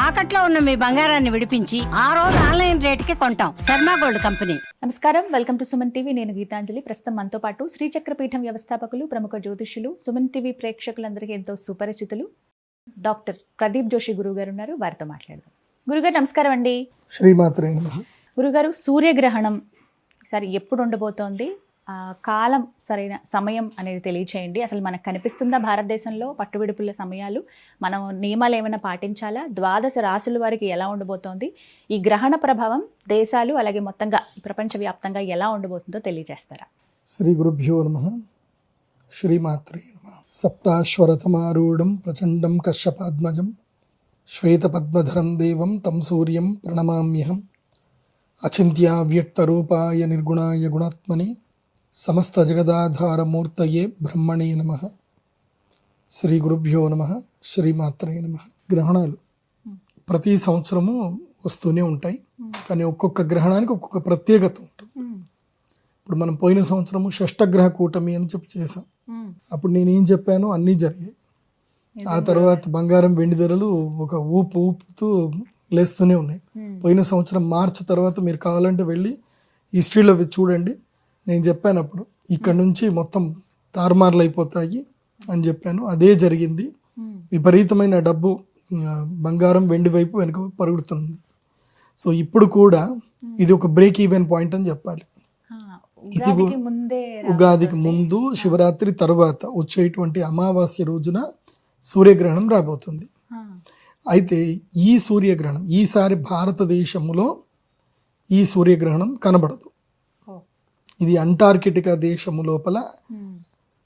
తాకట్లో ఉన్న మీ బంగారాన్ని విడిపించి ఆ రోజు ఆన్లైన్ రేటుకి కొంటాం. Sharma gold company. నమస్కారం, వెల్కమ్ టు సుమన్ టీవీ. నేను గీతాంజలి. ప్రస్తుతం మనతో పాటు శ్రీచక్రపీఠం వ్యవస్థాపకులు, ప్రముఖ జ్యోతిష్యులు, సుమన్ టీవీ ప్రేక్షకులందరికీ ఎంతో సుపరిచితులు డాక్టర్ ప్రదీప్ జోషి గురువు గారు ఉన్నారు. వారితో మాట్లాడదాం. గురుగారు నమస్కారం అండి. శ్రీమాత్రే నమః. గురుగారు, సూర్యగ్రహణం సరే ఎప్పుడు ఉండబోతోంది? కాలం, సరైన సమయం అనేది తెలియచేయండి. అసలు మనకు కనిపిస్తుందా భారతదేశంలో పట్టువిడుపుల సమయాలు? మనం నియమాలు ఏమైనా పాటించాలా? ద్వాదశ రాశుల వారికి ఎలా ఉండబోతోంది? ఈ గ్రహణ ప్రభావం దేశాలు అలాగే మొత్తంగా ప్రపంచవ్యాప్తంగా ఎలా ఉండబోతుందో తెలియజేస్తారా? శ్రీ గురుభ్యో నమః. శ్రీమాత్రే నమః. సప్తాశ్వరథమారూఢం ప్రచండం కశ్యపాద్మజం శ్వేతపద్మధరం దేవం తం సూర్యం ప్రణమామ్యహం. అచింత్యావ్యక్తరూపాయ నిర్గుణాయ గుణాత్మని సమస్త జగదాధారమూర్తయే బ్రహ్మణే నమః. శ్రీ గురుభ్యో నమః. శ్రీమాత్రే నమః. గ్రహణాలు ప్రతి సంవత్సరము వస్తూనే ఉంటాయి, కానీ ఒక్కొక్క గ్రహణానికి ఒక్కొక్క ప్రత్యేకత ఉంటుంది. ఇప్పుడు మనం పోయిన సంవత్సరము షష్టగ్రహ కూటమి అని చెప్పి చేసాం. అప్పుడు నేనేం చెప్పానో అన్నీ జరిగాయి. ఆ తర్వాత బంగారం వెండి ధరలు ఒక ఊపుతూ లేస్తూనే ఉన్నాయి. పోయిన సంవత్సరం మార్చి తర్వాత మీరు కావాలంటే వెళ్ళి హిస్టరీలో చూడండి. నేను చెప్పాను అప్పుడు ఇక్కడ నుంచి మొత్తం తారుమార్లు అయిపోతాయి అని చెప్పాను. అదే జరిగింది. విపరీతమైన డబ్బు బంగారం వెండి వైపు వెనుక పరుగుతుంది. సో ఇప్పుడు కూడా ఇది ఒక బ్రేక్ ఈవెన్ పాయింట్ అని చెప్పాలి. ఇది ఉగాదికి ముందు, శివరాత్రి తర్వాత వచ్చేటువంటి అమావాస్య రోజున సూర్యగ్రహణం రాబోతుంది. అయితే ఈ సూర్యగ్రహణం ఈసారి భారతదేశంలో ఈ సూర్యగ్రహణం కనబడదు. ఇది అంటార్కిటికా దేశము లోపల,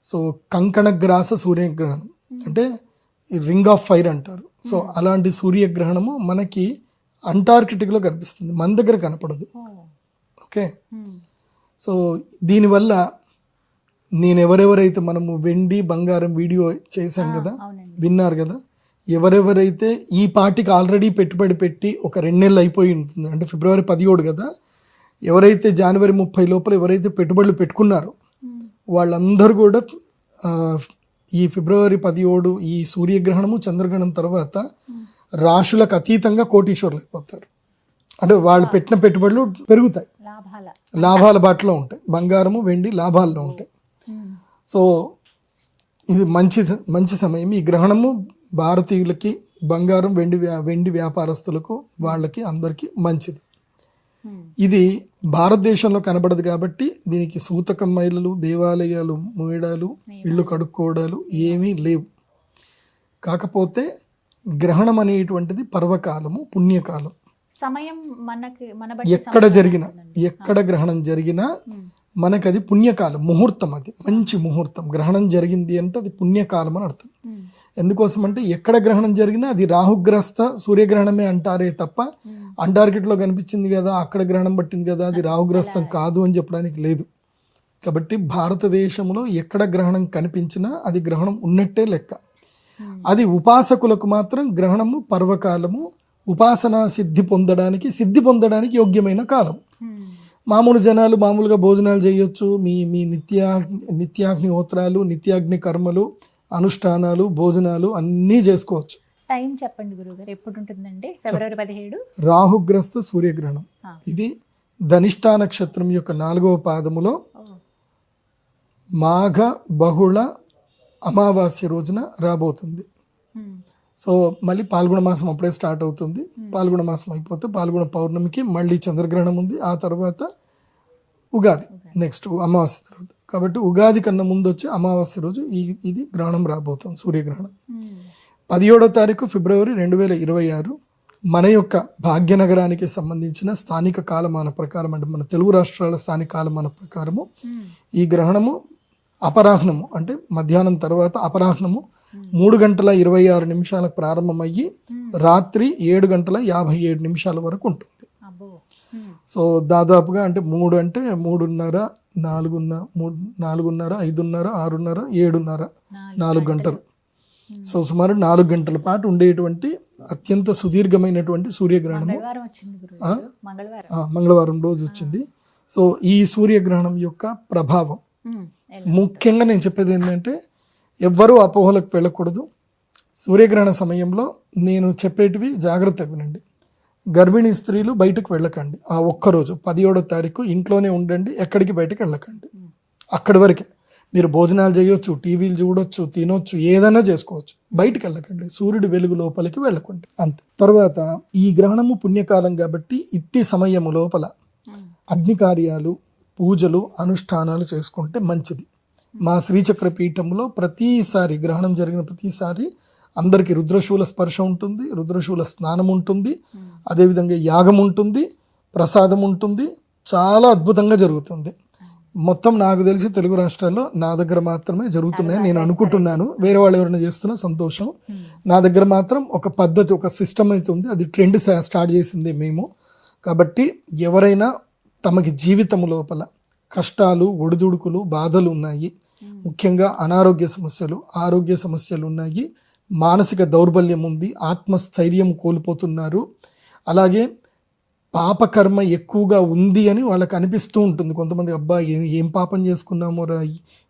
సో కంకణగ్రాస సూర్యగ్రహణం అంటే రింగ్ ఆఫ్ ఫైర్ అంటారు. సో అలాంటి సూర్యగ్రహణము మనకి అంటార్కిటిక్లో కనిపిస్తుంది, మన దగ్గర కనపడదు. ఓకే, సో దీనివల్ల నేను ఎవరెవరైతే మనము వెండి బంగారం వీడియో చేశాం కదా, విన్నారు కదా, ఎవరెవరైతే ఈ పార్టీకి ఆల్రెడీ పెట్టుబడి పెట్టి ఒక 2 నెలలు అయిపోయి ఉంటుంది, అంటే ఫిబ్రవరి 17 కదా, ఎవరైతే జనవరి 30 లోపల ఎవరైతే పెట్టుబడులు పెట్టుకున్నారో వాళ్ళందరూ కూడా ఈ ఫిబ్రవరి 17 ఈ సూర్యగ్రహణము చంద్రగ్రహణం తర్వాత రాశులకు అతీతంగా కోటీశ్వరులు అయిపోతారు. అంటే వాళ్ళు పెట్టిన పెట్టుబడులు పెరుగుతాయి, లాభాల బాటలో ఉంటాయి. బంగారము వెండి లాభాల్లో ఉంటాయి. సో ఇది మంచి సమయం. ఈ గ్రహణము భారతీయులకి, బంగారం వెండి వ్యాపారస్తులకు, వాళ్ళకి అందరికీ మంచిది. ఇది భారతదేశంలో కనబడదు కాబట్టి దీనికి సూతకం మైలలు, దేవాలయాలు మూయడాలు, ఇళ్ళు కడుక్కోవడాలు ఏమీ లేవు. కాకపోతే గ్రహణం అనేటువంటిది పర్వకాలము, పుణ్యకాలం. సమయం ఎక్కడ గ్రహణం జరిగినా మనకు అది పుణ్యకాలం, ముహూర్తం. అది మంచి ముహూర్తం. గ్రహణం జరిగింది అంటే అది పుణ్యకాలం అని అర్థం. ఎందుకోసం అంటే ఎక్కడ గ్రహణం జరిగినా అది రాహుగ్రస్త సూర్యగ్రహణమే అంటారే తప్ప అంటార్కిటిక్లో కనిపించింది కదా, అక్కడ గ్రహణం పట్టింది కదా, అది రాహుగ్రస్తం కాదు అని చెప్పడానికి లేదు. కాబట్టి భారతదేశంలో ఎక్కడ గ్రహణం కనిపించినా అది గ్రహణం ఉన్నట్టే లెక్క. అది ఉపాసకులకు మాత్రం గ్రహణము పర్వకాలము, ఉపాసనా సిద్ధి పొందడానికి యోగ్యమైన కాలం. మామూలు జనాలు మామూలుగా భోజనాలు చేయొచ్చు, మీ నిత్యాగ్నిహోత్రాలు, నిత్యాగ్ని కర్మలు, అనుష్ఠానాలు, భోజనాలు అన్నీ చేసుకోవచ్చు. టైం చెప్పండి గురుగారు, ఎప్పుడు ఉంటుందండి? ఫిబ్రవరి 17 రాహుగ్రస్త సూర్యగ్రహణం. ఇది ధనిష్టా నక్షత్రం యొక్క 4వ పాదములో మాఘ బహుళ అమావాస్య రోజున రాబోతుంది. సో మళ్ళీ పాల్గొన మాసం అప్పుడే స్టార్ట్ అవుతుంది. పాల్గొన మాసం అయిపోతే పాల్గొన పౌర్ణమికి మళ్ళీ చంద్రగ్రహణం ఉంది. ఆ తర్వాత ఉగాది, నెక్స్ట్ అమావాస్య తర్వాత. కాబట్టి ఉగాది కన్నా ముందు వచ్చే అమావాస్య రోజు ఇది గ్రహణం రాబోతుంది, సూర్యగ్రహణం. 17వ తారీఖు ఫిబ్రవరి 2026 మన యొక్క భాగ్యనగరానికి సంబంధించిన స్థానిక కాలమాన ప్రకారం, అంటే మన తెలుగు రాష్ట్రాల స్థానిక కాలమాన ప్రకారము ఈ గ్రహణము అపరాహ్నము అంటే మధ్యాహ్నం తర్వాత అపరాహ్నము 3:26 ప్రారంభమయ్యి రాత్రి 7:57 వరకు ఉంటుంది. సో దాదాపుగా అంటే 3 అంటే 3:30, 4:30, 5:30, 6:30, 7:30, 4 గంటలు. సో సుమారు 4 గంటల పాటు ఉండేటువంటి అత్యంత సుదీర్ఘమైనటువంటి సూర్యగ్రహణము మంగళవారం రోజు వచ్చింది. సో ఈ సూర్యగ్రహణం యొక్క ప్రభావం ముఖ్యంగా నేను చెప్పేది ఏంటంటే, ఎవ్వరూ అపోహలకు వెళ్ళకూడదు. సూర్యగ్రహణ సమయంలో నేను చెప్పేటివి జాగ్రత్తగా వినండి. గర్భిణీ స్త్రీలు బయటకు వెళ్ళకండి. ఆ ఒక్కరోజు 17వ తారీఖు ఇంట్లోనే ఉండండి, ఎక్కడికి బయటకు వెళ్ళకండి. అక్కడి వరకే మీరు భోజనాలు చేయొచ్చు, టీవీలు చూడొచ్చు, తినొచ్చు, ఏదైనా చేసుకోవచ్చు. బయటకు వెళ్ళకండి, సూర్యుడి వెలుగు లోపలికి వెళ్ళకండి, అంతే. తర్వాత ఈ గ్రహణము పుణ్యకాలం కాబట్టి ఇట్టి సమయము లోపల అగ్ని కార్యాలు, పూజలు, అనుష్ఠానాలు చేసుకుంటే మంచిది. మా శ్రీచక్ర పీఠంలో ప్రతిసారి గ్రహణం జరిగిన ప్రతిసారి అందరికీ రుద్రశూల స్పర్శ ఉంటుంది, రుద్రశూల స్నానం ఉంటుంది, అదేవిధంగా యాగం ఉంటుంది, ప్రసాదం ఉంటుంది. చాలా అద్భుతంగా జరుగుతుంది. మొత్తం నాకు తెలిసి తెలుగు రాష్ట్రాల్లో నా దగ్గర మాత్రమే జరుగుతున్నాయి నేను అనుకుంటున్నాను. వేరే వాళ్ళు ఎవరైనా చేస్తున్నా సంతోషం. నా దగ్గర మాత్రం ఒక పద్ధతి, ఒక సిస్టమ్ అయితే ఉంది. అది ట్రెండ్ స్టార్ట్ చేసింది మేము. కాబట్టి ఎవరైనా తమకి జీవితం లోపల కష్టాలు, ఒడిదుడుకులు, బాధలు ఉన్నాయి, ముఖ్యంగా అనారోగ్య సమస్యలు, ఆరోగ్య సమస్యలు ఉన్నాయి, మానసిక దౌర్బల్యం ఉంది, ఆత్మస్థైర్యం కోల్పోతున్నారు, అలాగే పాపకర్మ ఎక్కువగా ఉంది అని వాళ్ళకి అనిపిస్తూ ఉంటుంది. కొంతమంది అబ్బా ఏం పాపం చేసుకున్నామో రా,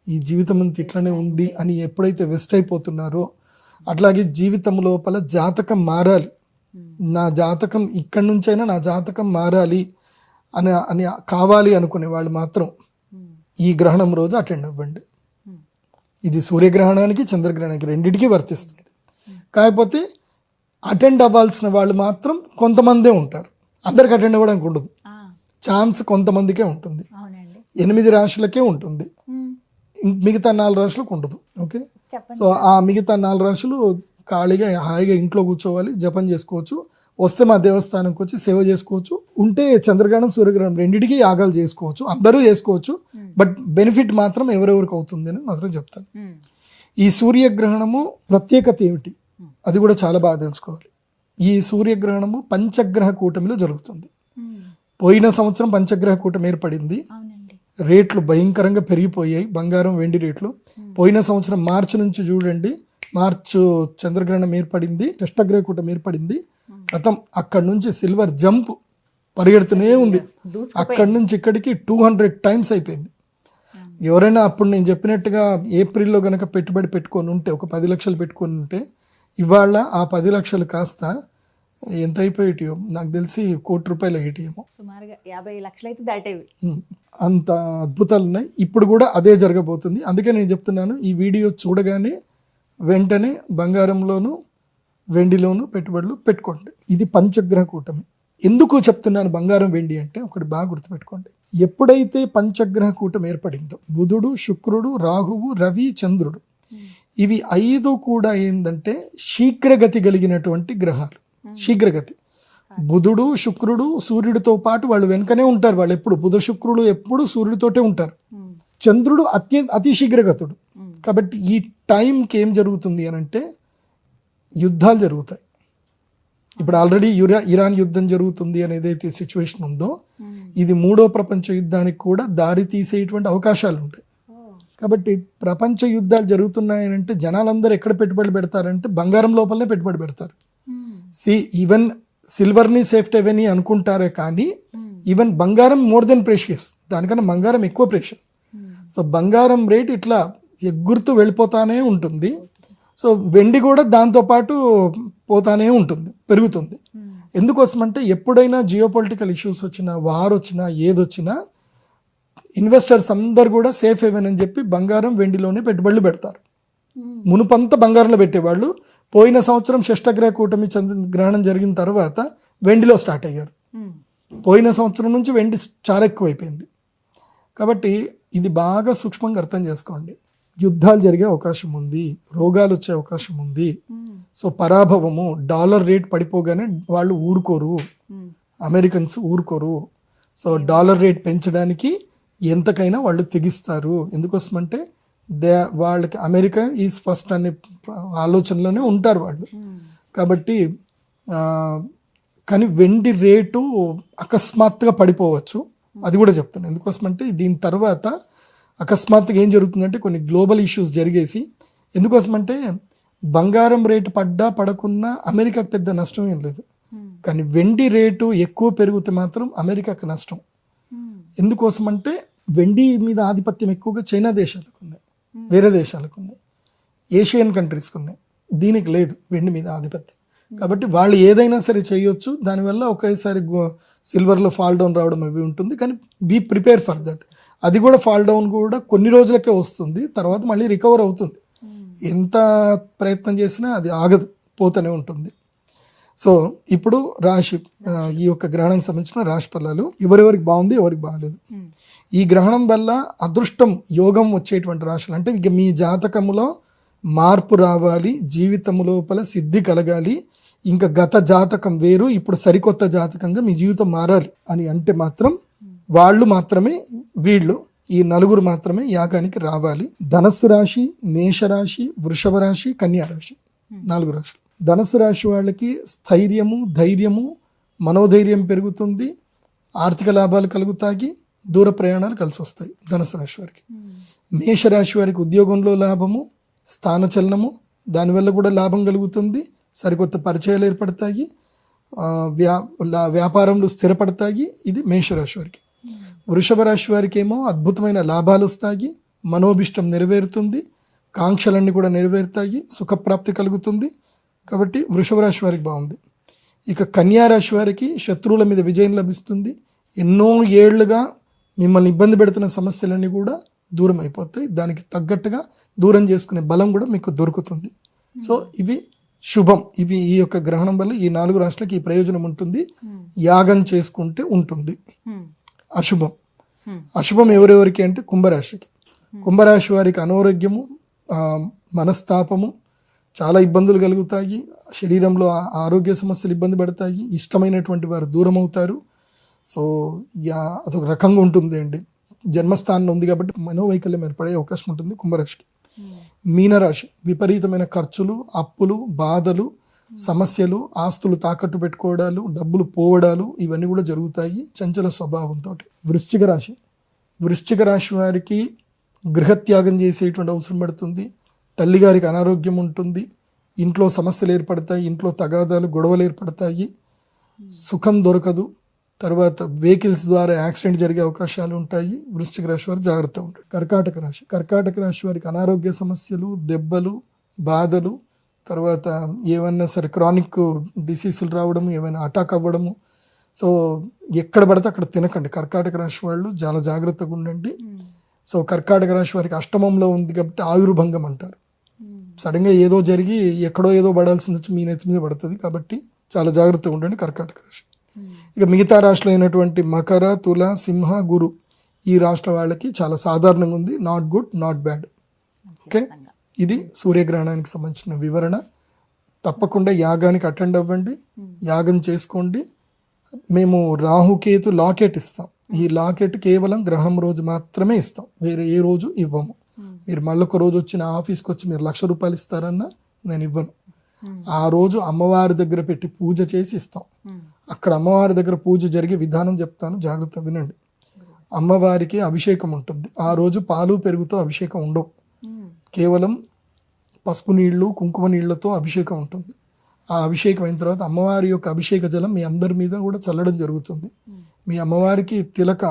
ఈ జీవితం అంతా ఇట్లనే ఉంది అని ఎప్పుడైతే వెస్ట్ అయిపోతున్నారో, అట్లాగే జీవితం లోపల జాతకం మారాలి, నా జాతకం ఇక్కడి నుంచైనా నా జాతకం మారాలి అని కావాలి అనుకునే వాళ్ళు మాత్రం ఈ గ్రహణం రోజు అటెండ్ అవ్వండి. ఇది సూర్యగ్రహణానికి, చంద్రగ్రహణానికి రెండింటికి వర్తిస్తుంది. కాకపోతే అటెండ్ అవ్వాల్సిన వాళ్ళు మాత్రం కొంతమందే ఉంటారు, అందరికి అటెండ్ అవ్వడానికి ఉండదు. ఛాన్స్ కొంతమందికే ఉంటుంది, 8 రాశులకే ఉంటుంది, మిగతా 4 రాశులకు ఉండదు. ఓకే, సో ఆ మిగతా 4 రాశులు ఖాళీగా హాయిగా ఇంట్లో కూర్చోవాలి, జపం చేసుకోవచ్చు, వస్తే మా దేవస్థానంకి వచ్చి సేవ చేసుకోవచ్చు, ఉంటే చంద్రగ్రహణం, సూర్యగ్రహణం రెండింటికి యాగాలు చేసుకోవచ్చు, అందరూ చేసుకోవచ్చు. బట్ బెనిఫిట్ మాత్రం ఎవరెవరికి అవుతుంది అని మాత్రం చెప్తాను. ఈ సూర్యగ్రహణము ప్రత్యేకత ఏమిటి అది కూడా చాలా బాగా తెలుసుకోవాలి. ఈ సూర్యగ్రహణము పంచగ్రహ కూటమిలో జరుగుతుంది. పోయిన సంవత్సరం పంచగ్రహ కూటమి ఏర్పడింది, రేట్లు భయంకరంగా పెరిగిపోయాయి, బంగారం, వెండి రేట్లు. పోయిన సంవత్సరం మార్చి నుంచి చూడండి, మార్చు చంద్రగ్రహణం ఏర్పడింది, షష్టగ్రహ కూటమి ఏర్పడింది. గతం అక్కడి నుంచి సిల్వర్ జంప్ పరిగెడుతూనే ఉంది. అక్కడి నుంచి ఇక్కడికి 200 టైమ్స్ అయిపోయింది. ఎవరైనా అప్పుడు నేను చెప్పినట్టుగా ఏప్రిల్లో గనక పెట్టుబడి పెట్టుకొని ఉంటే, ఒక 10 లక్షలు పెట్టుకొని ఉంటే, ఇవాళ ఆ 10 లక్షలు కాస్త ఎంత అయిపోయేటియో నాకు తెలిసి ₹1 కోటి అయ్యేటియేమో, సుమారుగా 50 లక్షలు అయితే దాటేవి. అంత అద్భుతాలు ఉన్నాయి. ఇప్పుడు కూడా అదే జరగబోతుంది. అందుకే నేను చెప్తున్నాను, ఈ వీడియో చూడగానే వెంటనే బంగారంలోను, వెండిలోను పెట్టుబడులు పెట్టుకోండి. ఇది పంచగ్రహ కూటమి. ఎందుకు చెప్తున్నాను బంగారం, వెండి అంటే ఒకటి బాగా గుర్తుపెట్టుకోండి. ఎప్పుడైతే పంచగ్రహ కూటమి ఏర్పడిందో, బుధుడు, శుక్రుడు, రాహువు, రవి, చంద్రుడు, ఇవి 5 కూడా ఏంటంటే శీఘ్రగతి కలిగినటువంటి గ్రహాలు. శీఘ్రగతి. బుధుడు, శుక్రుడు సూర్యుడితో పాటు వాళ్ళు వెనుకనే ఉంటారు. వాళ్ళు ఎప్పుడు బుధ శుక్రుడు ఎప్పుడు సూర్యుడితోటే ఉంటారు. చంద్రుడు అతి శీఘ్రగతుడు. కాబట్టి ఈ టైంకి ఏం జరుగుతుంది అని అంటే యుద్ధాలు జరుగుతాయి. ఇప్పుడు ఆల్రెడీ ఇరాన్ యుద్ధం జరుగుతుంది అని ఏదైతే సిచ్యువేషన్ ఉందో, ఇది 3వ ప్రపంచ యుద్ధానికి కూడా దారి తీసేటువంటి అవకాశాలు ఉంటాయి. కాబట్టి ప్రపంచ యుద్ధాలు జరుగుతున్నాయనంటే జనాలందరూ ఎక్కడ పెట్టుబడి పెడతారంటే బంగారం లోపలనే పెట్టుబడి పెడతారు. ఈవెన్ సిల్వర్ని సేఫ్ హెవెన్ అనుకుంటారే కానీ ఈవెన్ బంగారం మోర్ దెన్ ప్రెషియస్, దానికన్నా బంగారం ఎక్కువ ప్రెషియస్. సో బంగారం రేట్ ఇట్లా ఎగురుతూ వెళ్ళిపోతానే ఉంటుంది. సో వెండి కూడా దాంతోపాటు పోతానే ఉంటుంది, పెరుగుతుంది. ఎందుకోసమంటే ఎప్పుడైనా జియోపొలిటికల్ ఇష్యూస్ వచ్చినా, వార్ వచ్చినా, ఏదొచ్చినా ఇన్వెస్టర్స్ అందరు కూడా సేఫ్ హెవెన్ అని చెప్పి బంగారం, వెండిలోనే పెట్టుబడులు పెడతారు. మునుపంతా బంగారంలో పెట్టేవాళ్ళు. పోయిన సంవత్సరం షష్టగ్రహ కూటమి గ్రహణం జరిగిన తర్వాత వెండిలో స్టార్ట్ అయ్యారు. పోయిన సంవత్సరం నుంచి వెండి చాలా ఎక్కువైపోయింది. కాబట్టి ఇది బాగా సూక్ష్మంగా అర్థం చేసుకోండి. యుద్ధాలు జరిగే అవకాశం ఉంది, రోగాలు వచ్చే అవకాశం ఉంది. సో పరాభవము, డాలర్ రేట్ పడిపోగానే వాళ్ళు ఊరుకోరు, అమెరికన్స్ ఊరుకోరు. సో డాలర్ రేట్ పెంచడానికి ఎంతకైనా వాళ్ళు తెగిస్తారు. ఎందుకోసమంటే వాళ్ళకి అమెరికా ఈజ్ ఫస్ట్ అనే ఆలోచనలోనే ఉంటారు వాళ్ళు. కాబట్టి కానీ వెండి రేటు అకస్మాత్తుగా పడిపోవచ్చు, అది కూడా చెప్తాను. ఎందుకోసమంటే దీని తర్వాత అకస్మాత్తుగా ఏం జరుగుతుందంటే కొన్ని గ్లోబల్ ఇష్యూస్ జరిగేసి, ఎందుకోసమంటే బంగారం రేటు పడ్డా పడకున్నా అమెరికాకు పెద్ద నష్టం ఏం లేదు, కానీ వెండి రేటు ఎక్కువ పెరిగితే మాత్రం అమెరికాకు నష్టం. ఎందుకోసమంటే వెండి మీద ఆధిపత్యం ఎక్కువగా చైనా దేశాలకు ఉన్నాయి, వేరే దేశాలకు ఉన్నాయి, ఏషియన్ కంట్రీస్కి ఉన్నాయి. దీనికి లేదు వెండి మీద ఆధిపత్యం. కాబట్టి వాళ్ళు ఏదైనా సరే చేయొచ్చు. దానివల్ల ఒకేసారి సిల్వర్లో ఫాల్ డౌన్ రావడం అవి ఉంటుంది. కానీ బీ ప్రిపేర్ ఫర్ దట్. అది కూడా ఫాల్ డౌన్ కూడా కొన్ని రోజులకే వస్తుంది, తర్వాత మళ్ళీ రికవర్ అవుతుంది. ఎంత ప్రయత్నం చేసినా అది ఆగదు, పోతూనే ఉంటుంది. సో ఇప్పుడు రాశి, ఈ యొక్క గ్రహణానికి సంబంధించిన రాశి ఫలాలు ఎవరెవరికి బాగుంది, ఎవరికి బాగాలేదు. ఈ గ్రహణం వల్ల అదృష్టం, యోగం వచ్చేటువంటి రాశులు అంటే ఇక మీ జాతకములో మార్పు రావాలి, జీవితం లోపల సిద్ధి కలగాలి, ఇంకా గత జాతకం వేరు, ఇప్పుడు సరికొత్త జాతకంగా మీ జీవితం మారాలి అని అంటే మాత్రం వాళ్ళు మాత్రమే, వీళ్ళు ఈ నలుగురు మాత్రమే యాగానికి రావాలి. ధనస్సు రాశి, మేషరాశి, వృషభ రాశి, కన్యా రాశి, 4 రాశులు. ధనస్సు రాశి వాళ్ళకి స్థైర్యము, ధైర్యము, మనోధైర్యం పెరుగుతుంది, ఆర్థిక లాభాలు కలుగుతాయి, దూర ప్రయాణాలు కలిసి వస్తాయి ధనుసు రాశి వారికి. మేషరాశి వారికి ఉద్యోగంలో లాభము, స్థానచలనము, దానివల్ల కూడా లాభం కలుగుతుంది, సరికొత్త పరిచయాలు ఏర్పడతాయి, వ్యాపారంలో స్థిరపడతాయి. ఇది మేషరాశి వారికి. వృషభ రాశి వారికి ఏమో అద్భుతమైన లాభాలు వస్తాయి, మనోభిష్టం నెరవేరుతుంది, కాంక్షలన్నీ కూడా నెరవేరుతాయి, సుఖప్రాప్తి కలుగుతుంది. కాబట్టి వృషభ రాశి వారికి బాగుంది. ఇక కన్యా రాశి వారికి శత్రువుల మీద విజయం లభిస్తుంది, ఎన్నో ఏళ్లుగా మిమ్మల్ని ఇబ్బంది పెడుతున్న సమస్యలన్నీ కూడా దూరం అయిపోతాయి, దానికి తగ్గట్టుగా దూరం చేసుకునే బలం కూడా మీకు దొరుకుతుంది. సో ఇవి శుభం. ఇవి ఈ యొక్క గ్రహణం వల్ల ఈ 4 రాశులకి ఈ ప్రయోజనం ఉంటుంది, యాగం చేసుకుంటే ఉంటుంది. అశుభం ఎవరెవరికి అంటే కుంభరాశికి. కుంభరాశి వారికి అనారోగ్యము, మనస్తాపము, చాలా ఇబ్బందులు కలుగుతాయి, శరీరంలో ఆరోగ్య సమస్యలు ఇబ్బంది పడతాయి, ఇష్టమైనటువంటి వారు దూరం అవుతారు. సో అదొక రకంగా ఉంటుంది అండి. జన్మస్థానం ఉంది కాబట్టి మనోవైకల్యం ఏర్పడే అవకాశం ఉంటుంది కుంభరాశికి. మీనరాశి విపరీతమైన ఖర్చులు, అప్పులు, బాధలు, సమస్యలు, ఆస్తులు తాకట్టు పెట్టుకోవడాలు, డబ్బులు పోవడాలు ఇవన్నీ కూడా జరుగుతాయి చంచల స్వభావంతో. వృశ్చిక రాశి వారికి గృహత్యాగం చేసేటువంటి అవసరం పడుతుంది, తల్లిగారికి అనారోగ్యం ఉంటుంది, ఇంట్లో సమస్యలు ఏర్పడతాయి, ఇంట్లో తగాదాలు, గొడవలు ఏర్పడతాయి, సుఖం దొరకదు, తర్వాత వెహికల్స్ ద్వారా యాక్సిడెంట్ జరిగే అవకాశాలు ఉంటాయి. వృశ్చిక రాశి వారు జాగ్రత్తగా ఉంటారు. కర్కాటక రాశి వారికి అనారోగ్య సమస్యలు, దెబ్బలు, బాధలు, తర్వాత ఏమన్నా సరే క్రానిక్ డిసీజులు రావడము, ఏమైనా అటాక్ అవ్వడము. సో ఎక్కడ పడితే అక్కడ తినకండి. కర్కాటక రాశి వాళ్ళు చాలా జాగ్రత్తగా ఉండండి. సో కర్కాటక రాశి వారికి అష్టమంలో ఉంది కాబట్టి ఆయుర్భంగం అంటారు. సడన్గా ఏదో జరిగి ఎక్కడో ఏదో పడాల్సింది వచ్చి మీ నెత్తి మీద పడుతుంది, కాబట్టి చాలా జాగ్రత్తగా ఉండండి కర్కాటక రాశి. ఇక మిగతా రాశులు అయినటువంటి మకర, తుల, సింహ, గురు ఈ రాష్ట్ర వాళ్ళకి చాలా సాధారణంగా ఉంది, not good, not bad. Okay, ఇది సూర్యగ్రహణానికి సంబంధించిన వివరణ. తప్పకుండా యాగానికి అటెండ్ అవ్వండి, యాగం చేసుకోండి. మేము రాహుకేతు లాకెట్ ఇస్తాం. ఈ లాకెట్ కేవలం గ్రహణం రోజు మాత్రమే ఇస్తాం, వేరే ఏ రోజు ఇవ్వము. మీరు మళ్ళొక రోజు వచ్చి నా ఆఫీస్కి వచ్చి మీరు ₹1,00,000 ఇస్తారన్నా నేను ఇవ్వను. ఆ రోజు అమ్మవారి దగ్గర పెట్టి పూజ చేసి ఇస్తాం. అక్కడ అమ్మవారి దగ్గర పూజ జరిగే విధానం చెప్తాను, జాగ్రత్త వినండి. అమ్మవారికి అభిషేకం ఉంటుంది. ఆ రోజు పాలు పెరుగుతో అభిషేకం ఉండవు, కేవలం పసుపు నీళ్లు, కుంకుమ నీళ్లతో అభిషేకం ఉంటుంది. ఆ అభిషేకం అయిన తర్వాత అమ్మవారి యొక్క అభిషేక జలం మీ అందరి మీద కూడా చల్లడం జరుగుతుంది. మీ అమ్మవారికి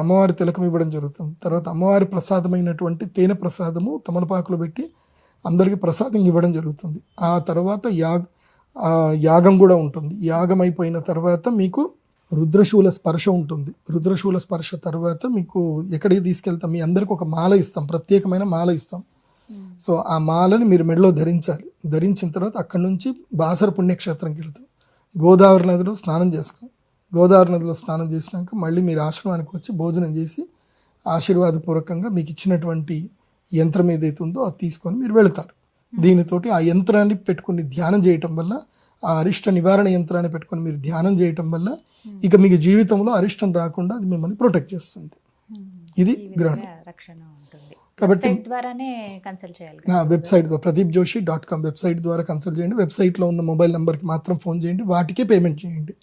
అమ్మవారి తిలకం ఇవ్వడం జరుగుతుంది. తర్వాత అమ్మవారి ప్రసాదమైనటువంటి తేనె ప్రసాదము తమలపాకులు పెట్టి అందరికీ ప్రసాదం ఇవ్వడం జరుగుతుంది. ఆ తర్వాత యాగం కూడా ఉంటుంది. యాగం అయిపోయిన తర్వాత మీకు రుద్రశూల స్పర్శ ఉంటుంది. రుద్రశూల స్పర్శ తర్వాత మీకు ఎక్కడికి తీసుకెళ్తాం, మీ అందరికి ఒక మాల ఇస్తాం, ప్రత్యేకమైన మాల ఇస్తాం. సో ఆ మాలని మీరు మెడలో ధరించాలి. ధరించిన తర్వాత అక్కడి నుంచి బాసర పుణ్యక్షేత్రంకి వెళ్తాం. గోదావరి నదిలో స్నానం చేస్తాం. గోదావరి నదిలో స్నానం చేసినాక మళ్ళీ మీరు ఆశ్రమానికి వచ్చి భోజనం చేసి ఆశీర్వాదపూర్వకంగా మీకు ఇచ్చినటువంటి యంత్రం ఏదైతే ఉందో అది తీసుకొని మీరు వెళతారు. దీనితోటి ఆ యంత్రాన్ని పెట్టుకుని ధ్యానం చేయటం వల్ల, ఆ అరిష్ట నివారణ యంత్రాన్ని పెట్టుకొని మీరు ధ్యానం చేయటం వల్ల ఇక మీకు జీవితంలో అరిష్టం రాకుండా అది మిమ్మల్ని ప్రొటెక్ట్ చేస్తుంది. ఇది గ్రహణం. కాబట్టి వెబ్సైట్ pradeepjoshi.com వెబ్సైట్ ద్వారా కన్సల్ట్ చేయండి. వెబ్సైట్లో ఉన్న మొబైల్ నెంబర్కి మాత్రం ఫోన్ చేయండి, వాటికే పేమెంట్ చేయండి.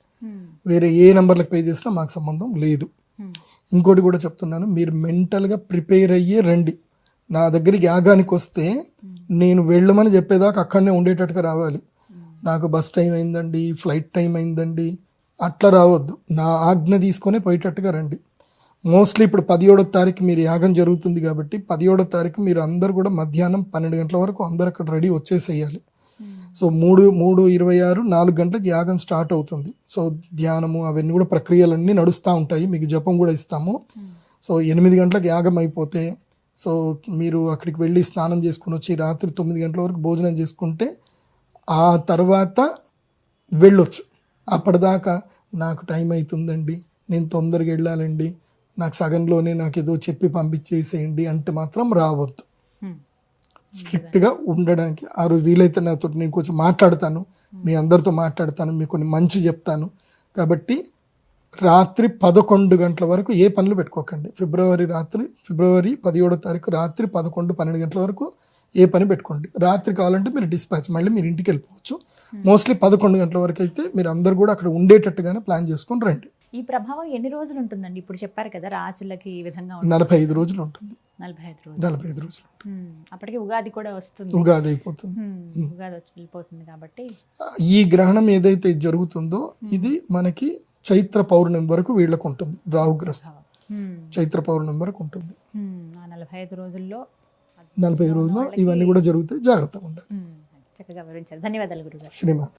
వేరే ఏ నెంబర్లకు పే చేసినా మాకు సంబంధం లేదు. ఇంకోటి కూడా చెప్తున్నాను, మీరు మెంటల్గా ప్రిపేర్ అయ్యే రండి. నా దగ్గరికి యాగానికి వస్తే నేను వెళ్ళమని చెప్పేదాకా అక్కడనే ఉండేటట్టుగా రావాలి. నాకు బస్ టైం అయిందండి, ఫ్లైట్ టైం అయిందండి అట్లా రావద్దు. నా ఆజ్ఞ తీసుకొని పోయేటట్టుగా రండి. మోస్ట్లీ ఇప్పుడు 17వ తారీఖు మీరు యాగం జరుగుతుంది కాబట్టి 17వ తారీఖు మీరు అందరు కూడా మధ్యాహ్నం 12 గంటల వరకు అందరు అక్కడ రెడీ వచ్చేసేయాలి. సో 3:26 4 గంటలకు యాగం స్టార్ట్ అవుతుంది. సో ధ్యానము అవన్నీ కూడా ప్రక్రియలన్నీ నడుస్తూ ఉంటాయి. మీకు జపం కూడా ఇస్తాము. సో 8 గంటలకు యాగం అయిపోతే సో మీరు అక్కడికి వెళ్ళి స్నానం చేసుకుని వచ్చి రాత్రి 9 గంటల వరకు భోజనం చేసుకుంటే ఆ తర్వాత వెళ్ళొచ్చు. అప్పటిదాకా నాకు టైం అవుతుందండి, నేను తొందరగా వెళ్ళాలండి, నాకు సగంలోనే నాకు ఏదో చెప్పి పంపించేసేయండి అంటే మాత్రం రావద్దు. స్ట్రిక్ట్గా ఉండడానికి ఆ రోజు వీలైతే నాతో నేను కొంచెం మాట్లాడతాను, మీ అందరితో మాట్లాడతాను, మీకు కొన్ని మంచి చెప్తాను. కాబట్టి రాత్రి 11 గంటల వరకు ఏ పనులు పెట్టుకోకండి. ఫిబ్రవరి 17వ తారీఖు రాత్రి 11-12 గంటల వరకు ఏ పని పెట్టుకోండి. రాత్రి కావాలంటే మీరు డిస్పాచ్ మళ్ళీ మీరు ఇంటికి వెళ్ళిపోవచ్చు. మోస్ట్లీ 11 గంటల వరకు అయితే మీరు అందరు కూడా అక్కడ ఉండేటట్టుగానే ప్లాన్ చేసుకొని రండి. ఈ ప్రభావం ఎన్ని రోజులు ఉంటుందండి? ఇప్పుడు చెప్పారు కదా రాసులకి ఈ విధంగా 45 రోజులు ఉంటుంది. 45 రోజులు అప్పటికి ఉగాది కూడా వస్తుంది, ఉగాది అయిపోతుంది. ఉగాది వచ్చి వెళ్ళిపోతుంది. కాబట్టి ఈ గ్రహణం ఏదైతే జరుగుతుందో ఇది మనకి చైత్ర పౌర్ణమి వరకు వీళ్ళకు ఉంటుంది. రాహుగ్రస్తం చైత్ర పౌర్ణమి వరకు ఉంటుంది. ఆ 45 రోజుల్లో 45 రోజుల్లో ఇవన్నీ కూడా జరుగుతాయి. జాగ్రత్తగా ఉండాలి. చక్కగా వివరించారు. ధన్యవాదాలు గురుగారు. శ్రీమాత.